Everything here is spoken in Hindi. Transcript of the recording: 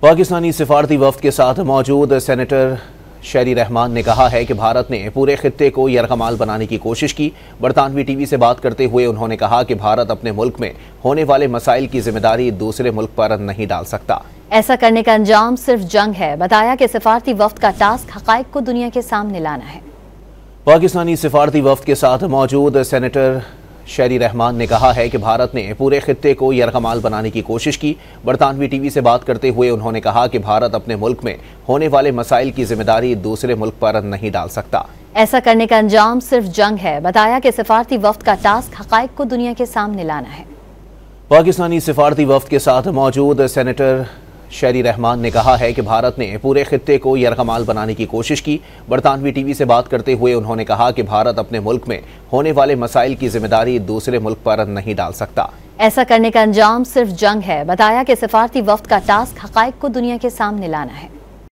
पाकिस्तानी सिफारती वफ्द के साथ मौजूद सेनेटर शहरी रहमान ने कहा है कि भारत ने पूरे खित्ते को यरगमाल बनाने की कोशिश की। बरतानवी टीवी से बात करते हुए उन्होंने कहा कि भारत अपने मुल्क में होने वाले मसाइल की जिम्मेदारी दूसरे मुल्क पर नहीं डाल सकता। ऐसा करने का अंजाम सिर्फ जंग है। बताया कि सिफारती वफ्द का टास्क हकाइक को दुनिया के सामने लाना है। पाकिस्तानी सिफारती वफ्द के साथ मौजूद सेनेटर शहरी रहमान ने कहा है कि भारत ने पूरे खित्ते को यरगमाल बनाने की कोशिश की। बरतानवी टीवी से बात करते हुए उन्होंने कहा कि भारत अपने मुल्क में होने वाले मसाइल की जिम्मेदारी दूसरे मुल्क पर नहीं डाल सकता। ऐसा करने का अंजाम सिर्फ जंग है। बताया कि सिफारती वफ्द का टास्क हकाइक को दुनिया के सामने लाना है। पाकिस्तानी सिफारती वफ्द के साथ मौजूद सेनेटर शहरी रहमान ने कहा है कि भारत ने पूरे खित्ते को यरगमाल बनाने की कोशिश की। बरतानवी टीवी से बात करते हुए उन्होंने कहा कि भारत अपने मुल्क में होने वाले मसाइल की जिम्मेदारी दूसरे मुल्क पर नहीं डाल सकता। ऐसा करने का अंजाम सिर्फ जंग है। बताया कि सिफारती वफ्द का टास्क हकाइक को दुनिया के सामने लाना है।